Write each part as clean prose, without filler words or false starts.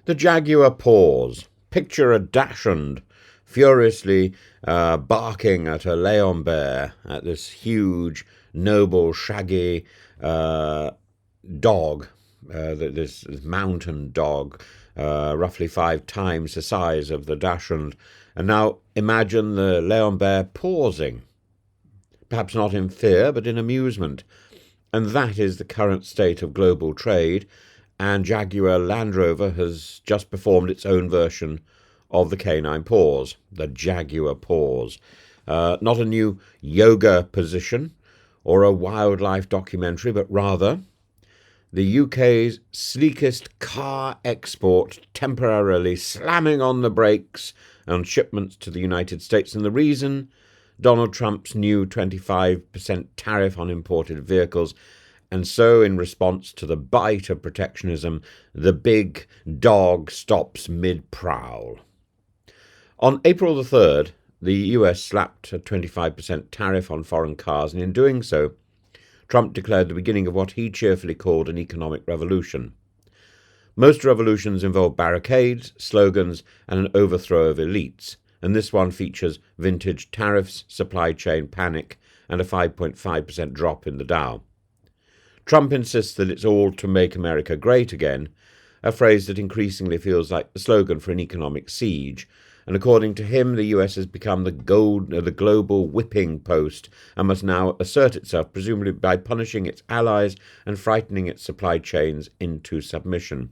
The Jaguar Pause. Picture a dachshund furiously barking at a lion bear, at this huge, noble, shaggy dog, this mountain dog, roughly 5 times the size of the dachshund. And now imagine the lion bear pausing, perhaps not in fear, but in amusement. And that is the current state of global trade, and Jaguar Land Rover has just performed its own version of the canine pause, the Jaguar Pause. Not a new yoga position or a wildlife documentary, but rather the UK's sleekest car export temporarily slamming on the brakes on shipments to the United States. And the reason? Donald Trump's new 25% tariff on imported vehicles. And so, in response to the bite of protectionism, the big dog stops mid-prowl. On April the 3rd, the US slapped a 25% tariff on foreign cars, and in doing so, Trump declared the beginning of what he cheerfully called an economic revolution. Most revolutions involve barricades, slogans, and an overthrow of elites, and this one features vintage tariffs, supply chain panic, and a 5.5% drop in the Dow. Trump insists that it's all to make America great again, a phrase that increasingly feels like the slogan for an economic siege. And according to him, the US has become the global whipping post and must now assert itself, presumably by punishing its allies and frightening its supply chains into submission.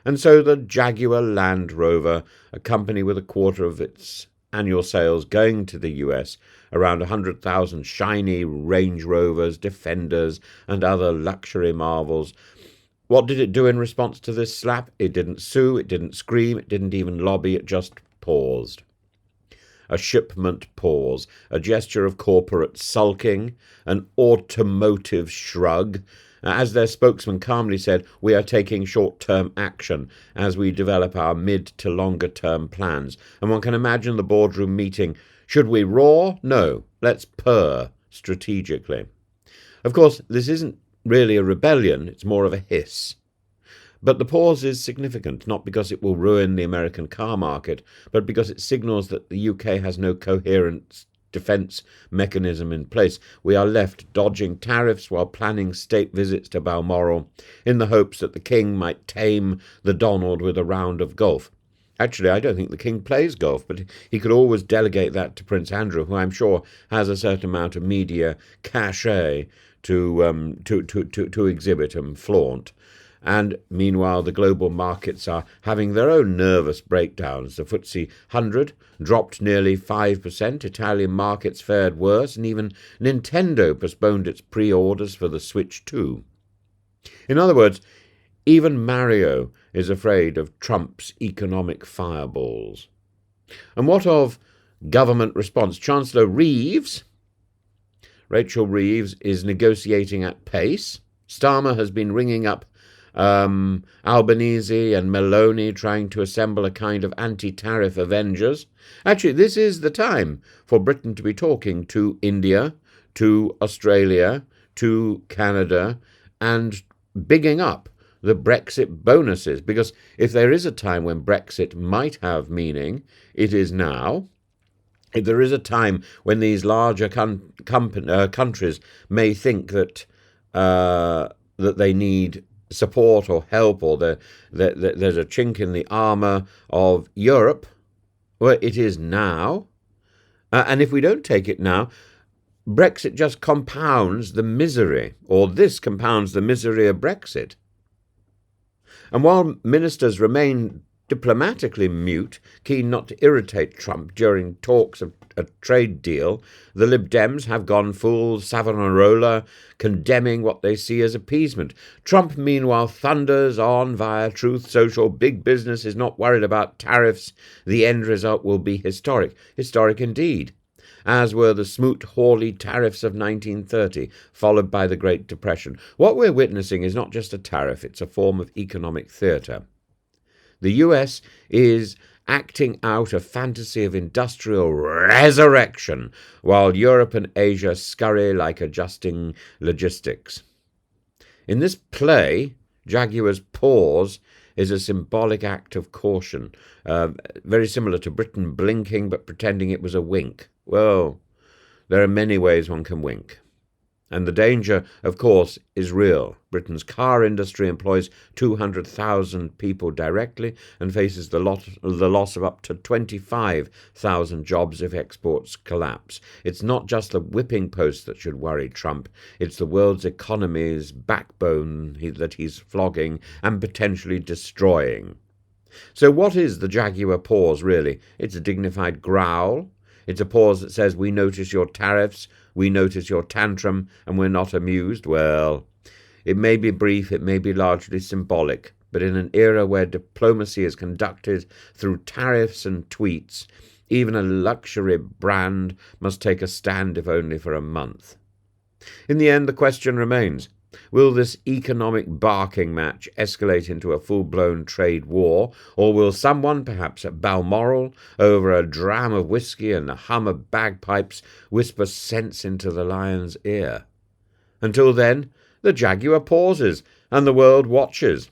And so the Jaguar Land Rover, a company with a quarter of its annual sales going to the US, around 100,000 shiny Range Rovers, Defenders, and other luxury marvels. What did it do in response to this slap? It didn't sue, it didn't scream, it didn't even lobby, it just paused. A shipment pause, a gesture of corporate sulking, an automotive shrug. As their spokesman calmly said, we are taking short-term action as we develop our mid to longer-term plans. And one can imagine the boardroom meeting. Should we roar? No, let's purr strategically. Of course, this isn't really a rebellion, it's more of a hiss. But the pause is significant, not because it will ruin the American car market, but because it signals that the UK has no coherent defence mechanism in place. We are left dodging tariffs while planning state visits to Balmoral in the hopes that the King might tame the Donald with a round of golf. Actually, I don't think the King plays golf, but he could always delegate that to Prince Andrew, who I'm sure has a certain amount of media cachet to exhibit and flaunt. And meanwhile, the global markets are having their own nervous breakdowns. The FTSE 100 dropped nearly 5%, Italian markets fared worse, and even Nintendo postponed its pre-orders for the Switch 2. In other words, even Mario is afraid of Trump's economic fireballs. And what of government response? Chancellor Rachel Reeves, is negotiating at pace. Starmer has been ringing up Albanese and Meloni, trying to assemble a kind of anti-tariff Avengers. Actually, this is the time for Britain to be talking to India, to Australia, to Canada, and bigging up the Brexit bonuses, because if there is a time when Brexit might have meaning, it is now. If there is a time when these larger countries may think that they need support or help, or there's a chink in the armour of Europe, well, it is now. And if we don't take it now, Brexit just compounds the misery, or this compounds the misery of Brexit. And while ministers remain diplomatically mute, keen not to irritate Trump during talks of a trade deal, the Lib Dems have gone full Savonarola, condemning what they see as appeasement. Trump, meanwhile, thunders on via Truth Social. Big business is not worried about tariffs. The end result will be historic. Historic indeed, as were the Smoot-Hawley tariffs of 1930, followed by the Great Depression. What we're witnessing is not just a tariff, it's a form of economic theatre. The US is acting out a fantasy of industrial resurrection, while Europe and Asia scurry like adjusting logistics. In this play, Jaguar's pause is a symbolic act of caution, very similar to Britain blinking but pretending it was a wink. Well, there are many ways one can wink. And the danger, of course, is real. Britain's car industry employs 200,000 people directly and faces the loss of up to 25,000 jobs if exports collapse. It's not just the whipping post that should worry Trump. It's the world's economy's backbone that he's flogging and potentially destroying. So what is the Jaguar pause, really? It's a dignified growl. It's a pause that says, we notice your tariffs, we notice your tantrum, and we're not amused. Well, it may be brief, it may be largely symbolic, but in an era where diplomacy is conducted through tariffs and tweets, even a luxury brand must take a stand if only for a month. In the end, the question remains, will this economic barking match escalate into a full-blown trade war, or will someone, perhaps at Balmoral, over a dram of whiskey and a hum of bagpipes, whisper sense into the lion's ear? Until then, the Jaguar pauses, and the world watches.